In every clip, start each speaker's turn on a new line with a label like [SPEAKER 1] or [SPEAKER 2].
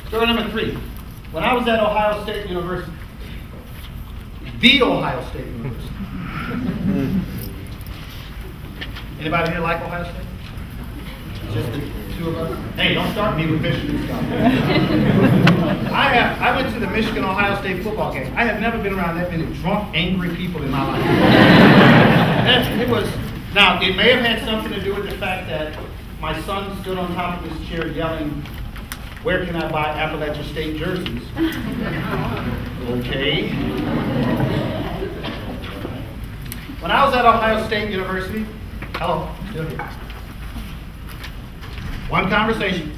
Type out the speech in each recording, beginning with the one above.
[SPEAKER 1] Story number 3. When I was at Ohio State University, the Ohio State University. Anybody here like Ohio State? Just the 2 of us? Hey, don't start me with Michigan stuff. I went to the Michigan-Ohio State football game. I have never been around that many drunk, angry people in my life. Now, it may have had something to do with the fact that my son stood on top of his chair yelling, "Where can I buy Appalachia State jerseys?" Okay. When I was at Ohio State University, hello, still here. One conversation.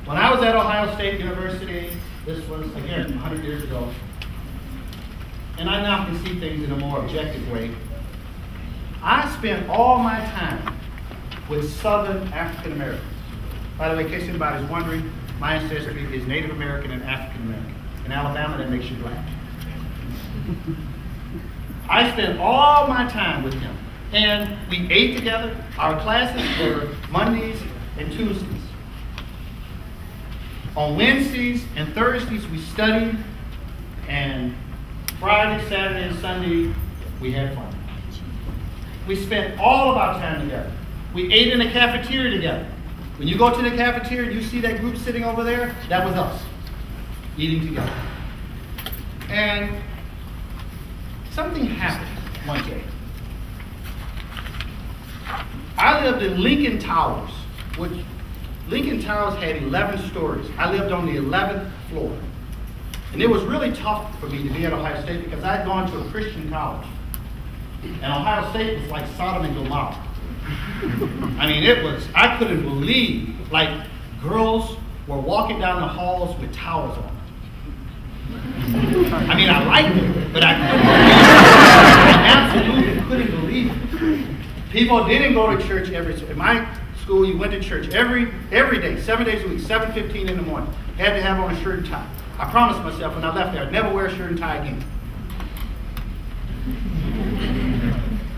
[SPEAKER 1] When I was at Ohio State University, this was, again, 100 years ago, and I now can see things in a more objective way. I spent all my time with Southern African Americans. By the way, in case anybody's wondering, my ancestry is Native American and African American. In Alabama, that makes you black. I spent all my time with them. And we ate together. Our classes were Mondays and Tuesdays. On Wednesdays and Thursdays, we studied. And Friday, Saturday, and Sunday, we had fun. We spent all of our time together. We ate in the cafeteria together. When you go to the cafeteria and you see that group sitting over there, that was us, eating together. And something happened one day. I lived in Lincoln Towers, which Lincoln Towers had 11 stories. I lived on the 11th floor. And it was really tough for me to be at Ohio State because I had gone to a Christian college. And Ohio State was like Sodom and Gomorrah. I mean, I couldn't believe, like, girls were walking down the halls with towels on. I mean, I liked it, but I absolutely couldn't believe it. People didn't go to church in my school, you went to church every day, 7 days a week, 7:15 in the morning. Had to have on a shirt and tie. I promised myself when I left there, I'd never wear a shirt and tie again.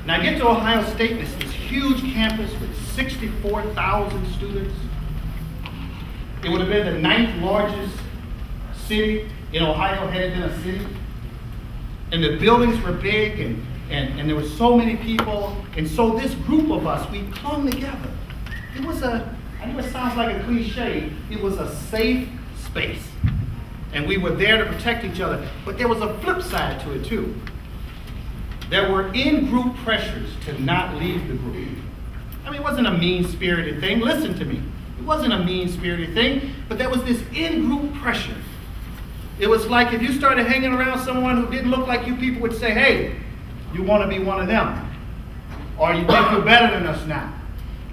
[SPEAKER 1] Now I get to Ohio State, and it's this huge campus with 64,000 students. It would have been the 9th largest city in Ohio had it been a city. And the buildings were big, and there were so many people. And so this group of us, we clung together. It was I know it sounds like a cliche, it was a safe space. And we were there to protect each other. But there was a flip side to it too. There were in-group pressures to not leave the group. I mean, it wasn't a mean-spirited thing. Listen to me. It wasn't a mean-spirited thing, but there was this in-group pressure. It was like if you started hanging around someone who didn't look like you, people would say, "Hey, you want to be one of them." Or "You think you're better than us now."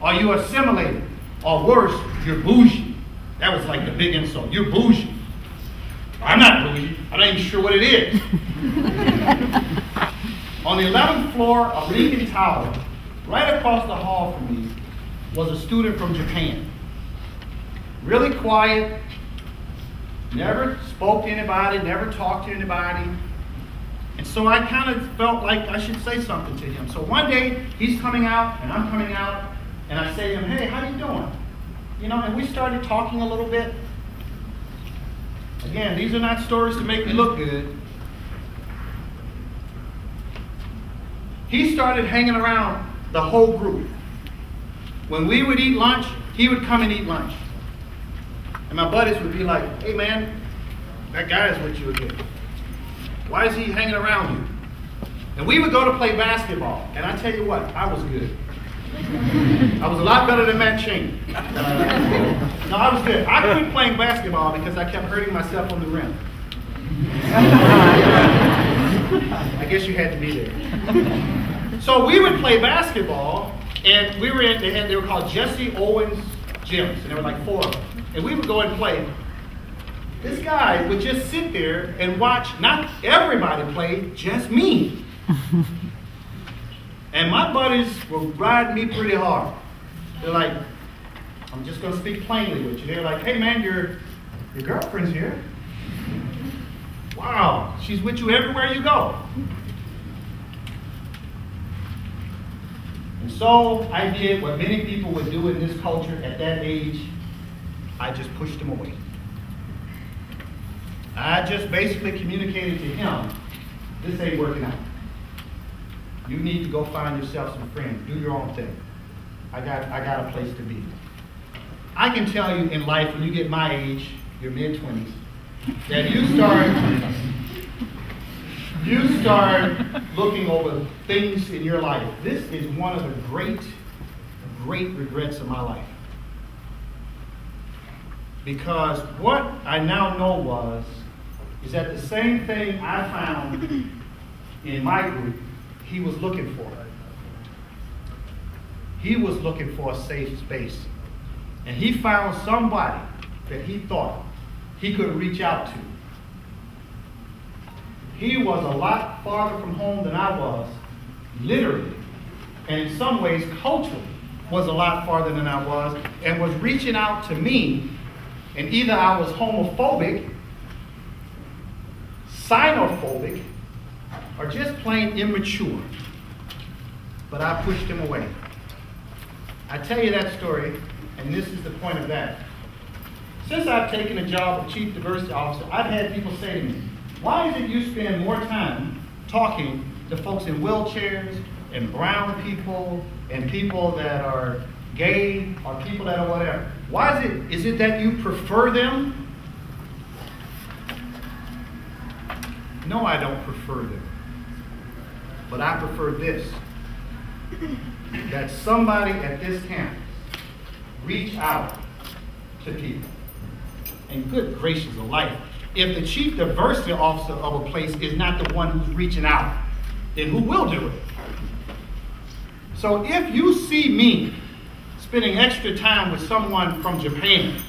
[SPEAKER 1] Or "You assimilated." Or worse, "You're bougie." That was like the big insult. "You're bougie." I'm not bougie. I'm not even sure what it is. On the 11th floor of Lincoln Tower, right across the hall from me, was a student from Japan. Really quiet, never spoke to anybody, never talked to anybody. And so I kind of felt like I should say something to him. So one day, he's coming out, and I'm coming out, and I say to him, "Hey, how you doing?" You know, and we started talking a little bit. Again, these are not stories to make me look good. He started hanging around the whole group. When we would eat lunch, he would come and eat lunch. And my buddies would be like, "Hey man, that guy is with you again. Why is he hanging around you?" And we would go to play basketball. And I tell you what, I was good. I was a lot better than Matt Cheney. No, I was good. I quit playing basketball because I kept hurting myself on the rim. I guess you had to be there. So we would play basketball, and we were in, they were called Jesse Owens gyms, and there were like 4 of them. And we would go and play. This guy would just sit there and watch not everybody play, just me. And my buddies were riding me pretty hard. They're like, I'm just going to speak plainly with you. They're like, "Hey man, your girlfriend's here. Wow, she's with you everywhere you go." And so I did what many people would do in this culture at that age. I just pushed them away. I just basically communicated to him, this ain't working out. You need to go find yourself some friends. Do your own thing. I got a place to be. I can tell you in life, when you get my age, your mid-20s, that you start looking over things in your life. This is one of the great regrets of my life. Because what I now know is that the same thing I found in my group, he was looking for. He was looking for a safe space. And he found somebody that he thought he could reach out to. He was a lot farther from home than I was, literally, and in some ways culturally was a lot farther than I was, and was reaching out to me, and either I was homophobic, xenophobic, or just plain immature. But I pushed him away. I tell you that story, and this is the point of that. Since I've taken the job of Chief Diversity Officer, I've had people say to me, why is it you spend more time talking to folks in wheelchairs, and brown people, and people that are gay, or people that are whatever? Why is it that you prefer them? No, I don't prefer them. But I prefer this. That somebody at this campus reach out to people. And good gracious of life, if the Chief Diversity Officer of a place is not the one who's reaching out, then who will do it? So if you see me spending extra time with someone from Japan,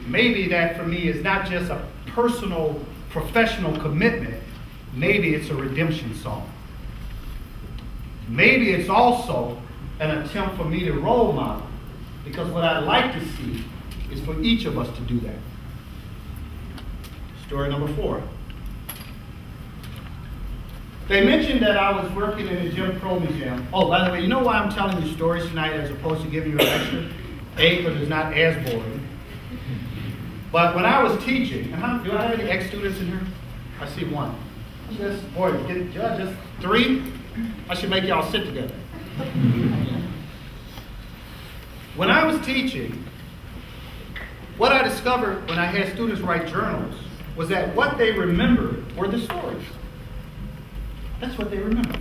[SPEAKER 1] maybe that for me is not just a personal, professional commitment, maybe it's a redemption song. Maybe it's also an attempt for me to role model, because what I'd like to see is for each of us to do that. Story number 4. They mentioned that I was working in the Jim Crow Museum. Oh, by the way, you know why I'm telling you stories tonight as opposed to giving you a lecture? A, because it's not as boring. But when I was teaching, and do I have any ex-students in here? I see one. Just, boy, just 3? I should make y'all sit together. When I was teaching, what I discovered when I had students write journals was that what they remembered were the stories. That's what they remember.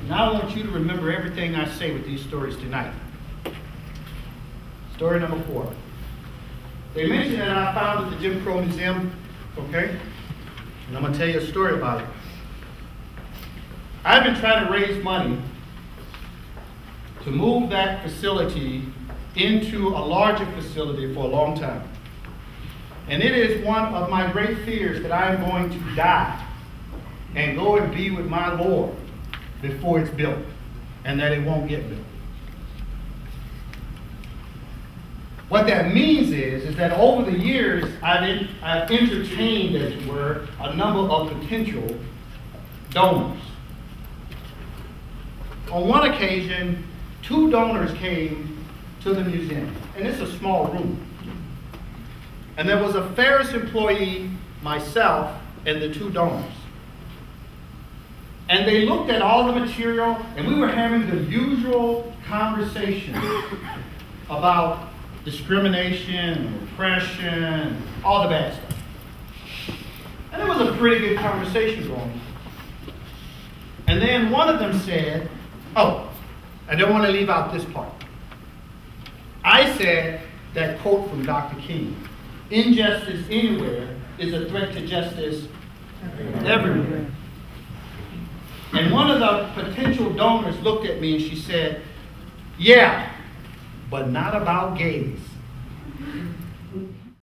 [SPEAKER 1] And I want you to remember everything I say with these stories tonight. Story number 4. They mentioned that I founded the Jim Crow Museum, okay? And I'm going to tell you a story about it. I've been trying to raise money to move that facility into a larger facility for a long time. And it is one of my great fears that I'm going to die and go and be with my Lord before it's built, and that it won't get built. What that means is that over the years, I've entertained, as it were, a number of potential donors. On one occasion, 2 donors came to the museum, and it's a small room. And there was a Ferris employee, myself, and the 2 donors. And they looked at all the material, and we were having the usual conversation about discrimination, oppression, all the bad stuff. And it was a pretty good conversation going. And then one of them said, oh, I don't want to leave out this part. I said that quote from Dr. King, injustice anywhere is a threat to justice everywhere. And one of the potential donors looked at me and she said, yeah, but not about gays.